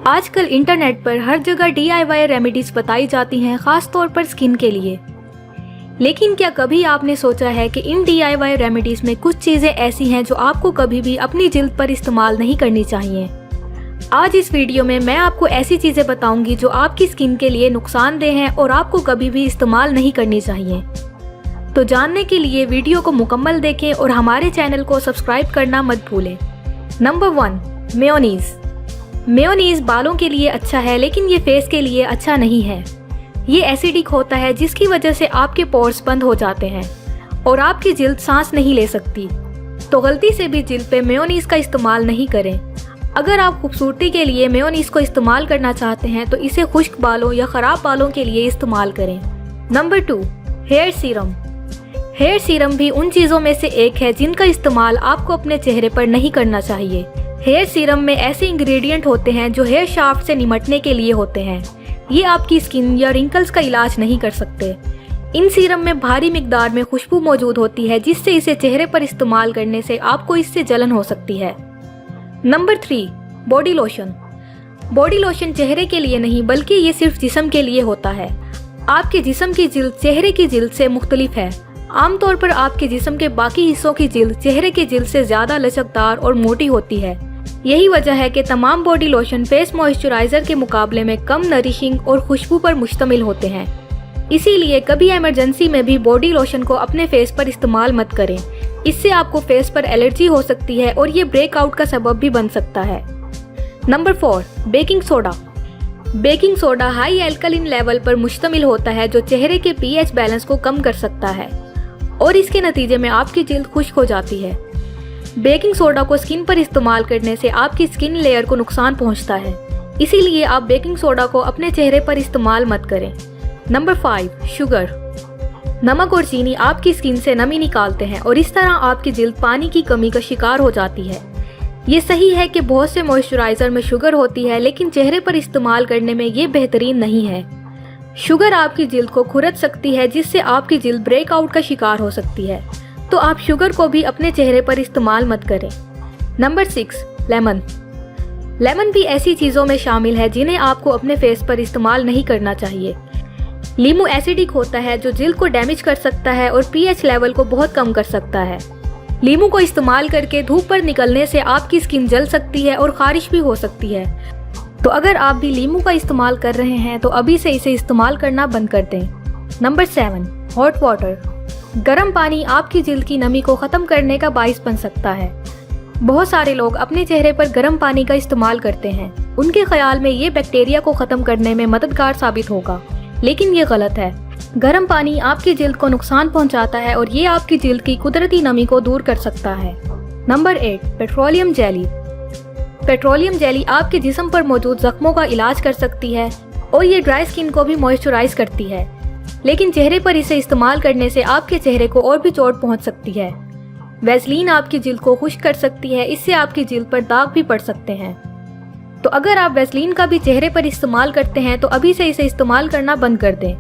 आजकल इंटरनेट पर हर जगह DIY रेमेडीज बताई जाती हैं, खास तौर पर स्किन के लिए। लेकिन क्या कभी आपने सोचा है कि इन DIY रेमेडीज में कुछ चीजें ऐसी हैं जो आपको कभी भी अपनी जिल्द पर इस्तेमाल नहीं करनी चाहिए। आज इस वीडियो में मैं आपको ऐसी चीजें बताऊंगी जो आपकी स्किन के लिए नुकसानदेह हैं और आपको कभी भी इस्तेमाल नहीं करनी चाहिए। तो जानने के लिए वीडियो को मुकम्मल देखें और हमारे चैनल को सब्सक्राइब करना मत भूलें। Number 1, mayonnaise. मेयोनीज बालों के लिए अच्छा है, लेकिन ये फेस के लिए अच्छा नहीं है। ये एसिडिक होता है, जिसकी वजह से आपके पोर्स बंद हो जाते हैं और आपकी जिल्द सांस नहीं ले सकती। तो गलती से भी जिल्द पे मेयोनीज का इस्तेमाल नहीं करें। अगर आप खूबसूरती के लिए मेयोनीज को इस्तेमाल करना चाहते हैं तो इसे खुश्क बालों या ख़राब बालों के लिए इस्तेमाल करें। Number 2, hair serum. Hair serum भी उन चीज़ों में से एक है जिनका इस्तेमाल आपको अपने चेहरे पर नहीं करना चाहिए। हेयर सीरम में ऐसे इंग्रेडिएंट होते हैं जो हेयर शाफ्ट से निमटने के लिए होते हैं। ये आपकी स्किन या रिंकल्स का इलाज नहीं कर सकते। इन सीरम में भारी मिकदार में खुशबू मौजूद होती है, जिससे इसे चेहरे पर इस्तेमाल करने से आपको इससे जलन हो सकती है। Number 3, body lotion. Body lotion चेहरे के लिए नहीं, बल्कि ये सिर्फ जिस्म के लिए होता है। आपके जिस्म की जिल्द चेहरे की जिल्द से मुख्तलिफ है। आमतौर पर आपके जिस्म के बाकी हिस्सों की जिल्द चेहरे की जिल्द से ज़्यादा लचकदार और मोटी होती है। यही वजह है कि तमाम बॉडी लोशन फेस मॉइस्चराइजर के मुकाबले में कम नरिशिंग और खुशबू पर मुश्तमिल होते हैं। इसीलिए कभी इमरजेंसी में भी बॉडी लोशन को अपने फेस पर इस्तेमाल मत करें। इससे आपको फेस पर एलर्जी हो सकती है और ये ब्रेकआउट का सबब भी बन सकता है। Number 4, baking soda. Baking soda high alkaline level पर मुश्तमिल होता है, जो चेहरे के pH बैलेंस को कम कर सकता है और इसके नतीजे में आपकी जिल्द खुश्क हो जाती है। बेकिंग सोडा को स्किन पर इस्तेमाल करने से आपकी स्किन लेयर को नुकसान पहुंचता है। इसीलिए आप बेकिंग सोडा को अपने चेहरे पर इस्तेमाल मत करें। Number 5, sugar. नमक और चीनी आपकी स्किन से नमी निकालते हैं और इस तरह आपकी जिल्द पानी की कमी का शिकार हो जाती है। ये सही है कि बहुत से मॉइस्चराइजर में शुगर होती है, लेकिन चेहरे पर इस्तेमाल करने में ये बेहतरीन नहीं है। शुगर आपकी जिल्द को खुरद सकती है, जिससे आपकी जिल्द ब्रेकआउट का शिकार हो सकती है। तो आप शुगर को भी अपने चेहरे पर इस्तेमाल मत करें। Number 6, lemon. लेमन भी ऐसी चीज़ों में शामिल है जिन्हें आपको अपने फेस पर इस्तेमाल नहीं करना चाहिए। लीमू एसिडिक होता है, जो जिल्द को डैमेज कर सकता है और pH लेवल को बहुत कम कर सकता है। लीमू को इस्तेमाल करके धूप पर निकलने से आपकी स्किन जल सकती है और खारिश भी हो सकती है। तो अगर आप भी लीमू का इस्तेमाल कर रहे हैं तो अभी से इसे इस्तेमाल करना बंद कर दें। Number 7, hot water. गर्म पानी आपकी जिल्द की नमी को ख़त्म करने का बाइस बन सकता है। बहुत सारे लोग अपने चेहरे पर गर्म पानी का इस्तेमाल करते हैं। उनके ख्याल में ये बैक्टीरिया को ख़त्म करने में मददगार साबित होगा, लेकिन ये गलत है। गर्म पानी आपकी जिल्द को नुकसान पहुंचाता है और ये आपकी जिल्द की कुदरती नमी को दूर कर सकता है। Number 8, petroleum jelly. Petroleum jelly आपके जिस्म पर मौजूद जख्मों का इलाज कर सकती है और ये ड्राई स्किन को भी मॉइस्चराइज करती है, लेकिन चेहरे पर इसे इस्तेमाल करने से आपके चेहरे को और भी चोट पहुंच सकती है। वैसलीन आपकी जिल्द को खुश्क कर सकती है, इससे आपकी जिल्द पर दाग भी पड़ सकते हैं। तो अगर आप वैसलीन का भी चेहरे पर इस्तेमाल करते हैं तो अभी से इसे इस्तेमाल करना बंद कर दें।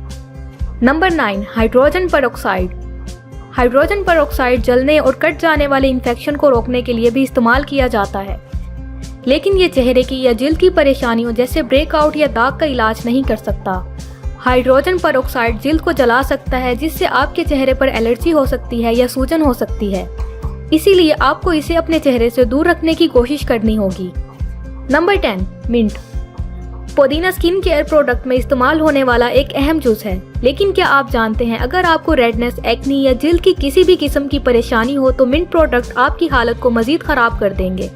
Number 9, hydrogen peroxide. Hydrogen peroxide जलने और कट जाने वाले इन्फेक्शन को रोकने के लिए भी इस्तेमाल किया जाता है, लेकिन ये चेहरे की या जिल्द की परेशानियों जैसे ब्रेकआउट या दाग का इलाज नहीं कर सकता। हाइड्रोजन परऑक्साइड जिल्द को जला सकता है, जिससे आपके चेहरे पर एलर्जी हो सकती है या सूजन हो सकती है। इसीलिए आपको इसे अपने चेहरे से दूर रखने की कोशिश करनी होगी। Number 10, mint. पुदीना स्किन केयर प्रोडक्ट में इस्तेमाल होने वाला एक अहम जूस है, लेकिन क्या आप जानते हैं अगर आपको रेडनेस, एक्नी या जिल्द की किसी भी किस्म की परेशानी हो तो मिंट प्रोडक्ट आपकी हालत को मजीद खराब कर देंगे।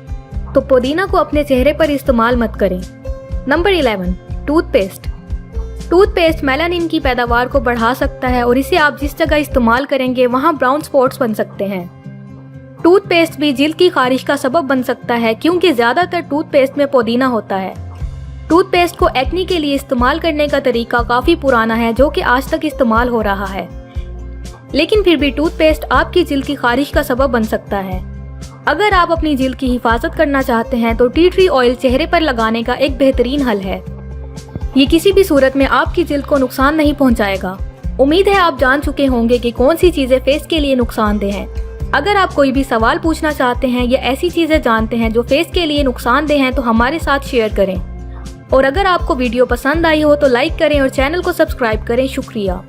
तो पुदीना को अपने चेहरे पर इस्तेमाल मत करें। Number 11, toothpaste. टूथपेस्ट मेलानिन की पैदावार को बढ़ा सकता है और इसे आप जिस जगह इस्तेमाल करेंगे वहां ब्राउन स्पॉट्स बन सकते हैं। टूथपेस्ट भी जिल्द की खारिश का सबब बन सकता है, क्योंकि ज्यादातर टूथपेस्ट में पुदीना होता है। टूथपेस्ट को एक्नी के लिए इस्तेमाल करने का तरीका काफी पुराना है, जो कि आज तक इस्तेमाल हो रहा है, लेकिन फिर भी टूथपेस्ट आपकी जिल्द की खारिश का सबब बन सकता है। अगर आप अपनी जिल्द की हिफाजत करना चाहते हैं तो टी ट्री ऑयल चेहरे पर लगाने का एक बेहतरीन हल है। ये किसी भी सूरत में आपकी जिल्द को नुकसान नहीं पहुंचाएगा। उम्मीद है आप जान चुके होंगे कि कौन सी चीजें फेस के लिए नुकसानदेह हैं। अगर आप कोई भी सवाल पूछना चाहते हैं या ऐसी चीजें जानते हैं जो फेस के लिए नुकसानदेह हैं तो हमारे साथ शेयर करें। और अगर आपको वीडियो पसंद आई हो तो लाइक करें और चैनल को सब्सक्राइब करें। शुक्रिया।